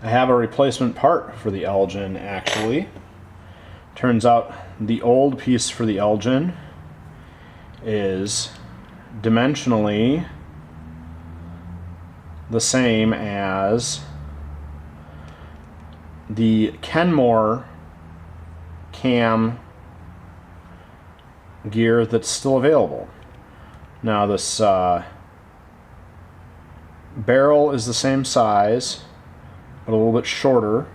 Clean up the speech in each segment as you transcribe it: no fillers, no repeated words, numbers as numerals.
I have a replacement part for the Elgin, actually. Turns out the old piece for the Elgin is dimensionally the same as the Kenmore cam gear that's still available. Now this barrel is the same size, but a little bit shorter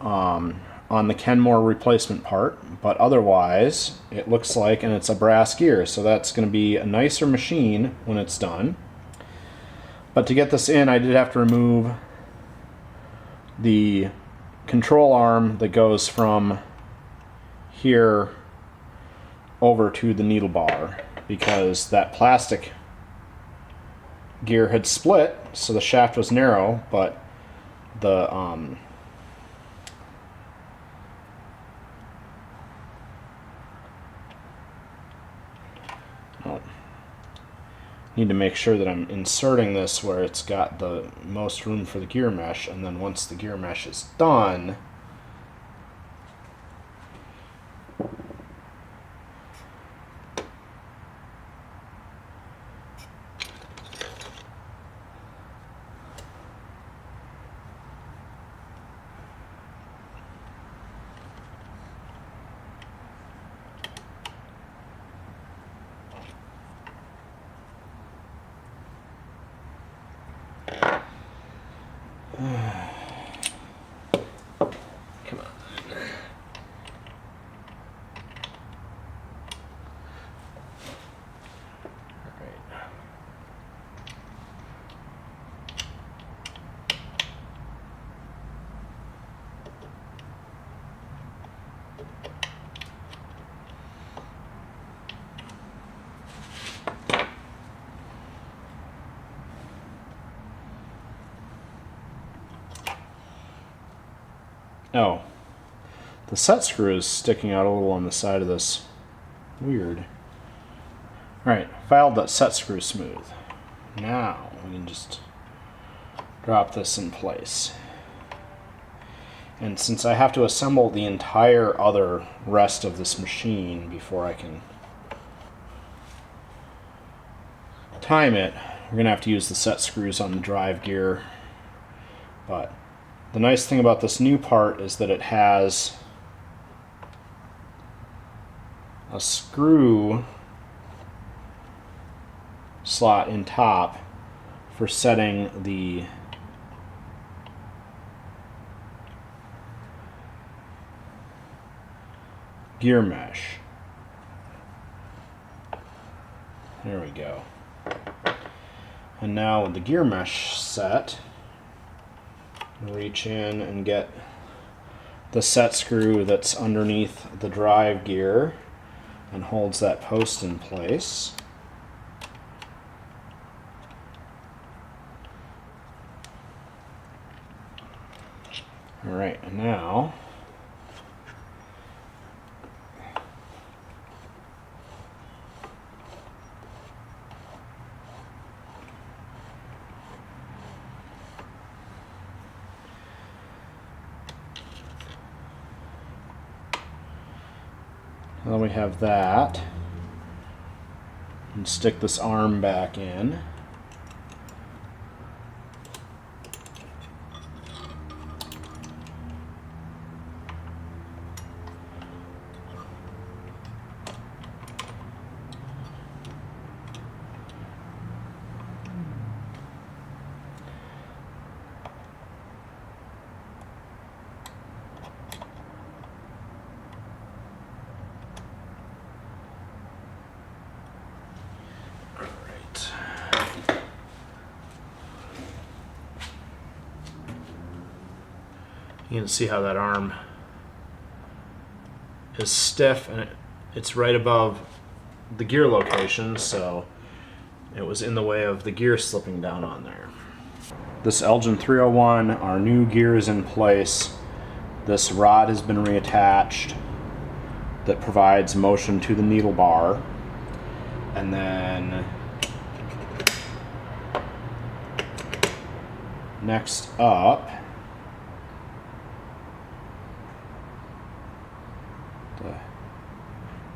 on the Kenmore replacement part, but otherwise it looks like, and it's a brass gear, so that's going to be a nicer machine when it's done. But to get this in, I did have to remove the control arm that goes from here over to the needle bar, because that plastic gear had split, so the shaft was narrow, but the need to make sure that I'm inserting this where it's got the most room for the gear mesh, and then once the gear mesh is done, come on. Oh, the set screw is sticking out a little on the side of this. Weird. Alright, filed that set screw smooth. Now we can just drop this in place. And since I have to assemble the entire other rest of this machine before I can time it, we're going to have to use the set screws on the drive gear. But the nice thing about this new part is that it has a screw slot in top for setting the gear mesh. There we go. And now with the gear mesh set, reach in and get the set screw that's underneath the drive gear and holds that post in place. Alright, and now then we have that, and stick this arm back in. You can see how that arm is stiff, and it's right above the gear location, so it was in the way of the gear slipping down on there. This Elgin 301, our new gear is in place. This rod has been reattached that provides motion to the needle bar, and then Next up,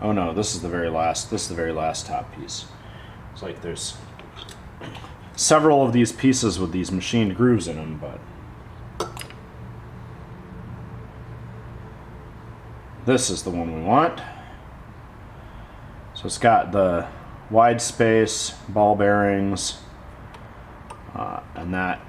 oh no, this is the very last. This is the very last top piece. It's like there's several of these pieces with these machined grooves in them, but this is the one we want. So it's got the wide space, ball bearings, and that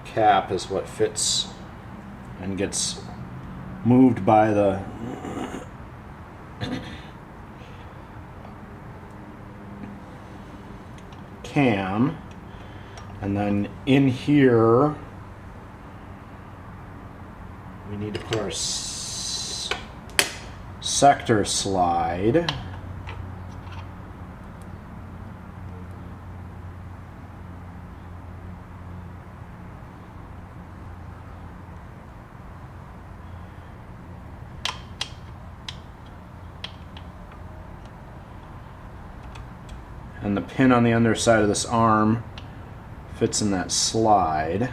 cap is what fits and gets moved by the cam. And then in here we need to put our sector slide. And the pin on the underside of this arm fits in that slide.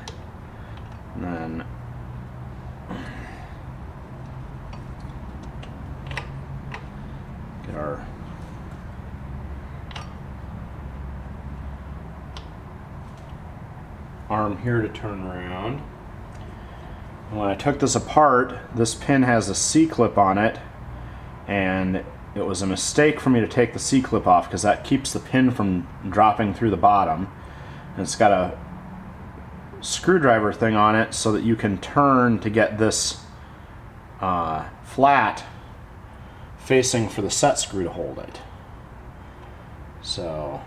And then get our arm here to turn around. When I took this apart, this pin has a C-clip on it, and it was a mistake for me to take the C-clip off because that keeps the pin from dropping through the bottom. And it's got a screwdriver thing on it so that you can turn to get this flat facing for the set screw to hold it. So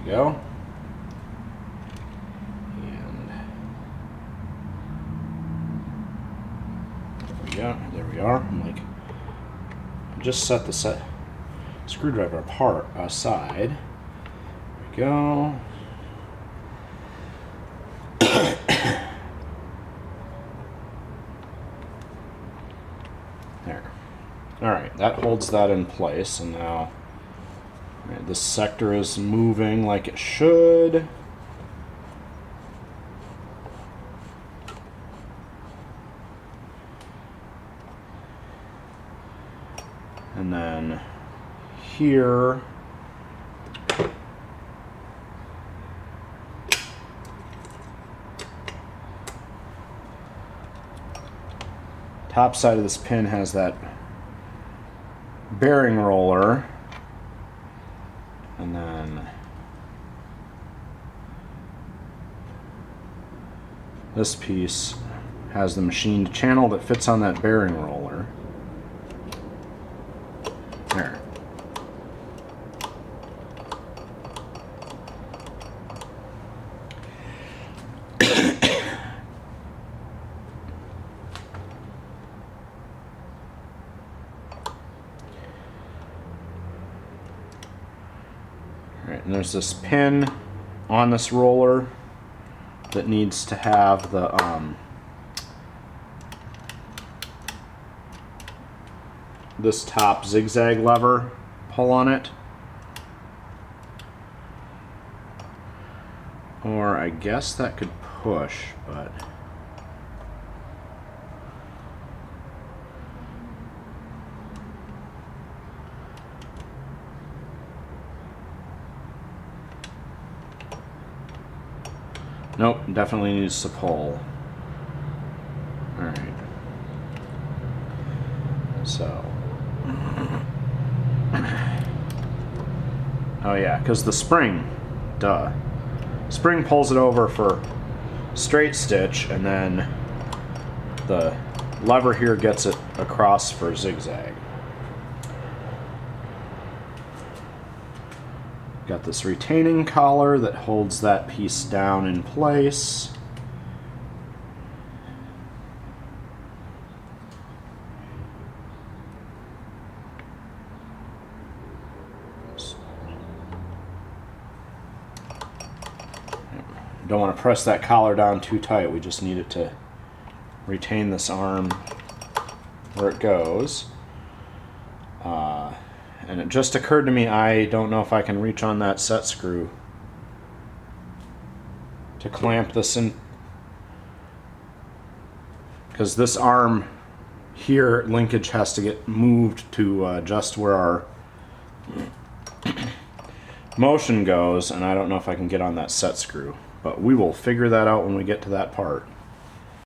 go. And there we are. I'm like, just set the screwdriver aside. There we go. There. All right, that holds that in place, and now this sector is moving like it should. And then here, top side of this pin has that bearing roller. And then this piece has the machined channel that fits on that bearing roller. There. And there's this pin on this roller that needs to have the this top zigzag lever pull on it. Or I guess that could push, but nope, definitely needs to pull. Alright. So. Oh yeah, because the spring, duh. Spring pulls it over for straight stitch, and then the lever here gets it across for zigzag. Got this retaining collar that holds that piece down in place. don't want to press that collar down too tight. We just need it to retain this arm where it goes. And it just occurred to me, I don't know if I can reach on that set screw to clamp this in, because this arm here, linkage has to get moved to just where our motion goes, and I don't know if I can get on that set screw, but we will figure that out when we get to that part.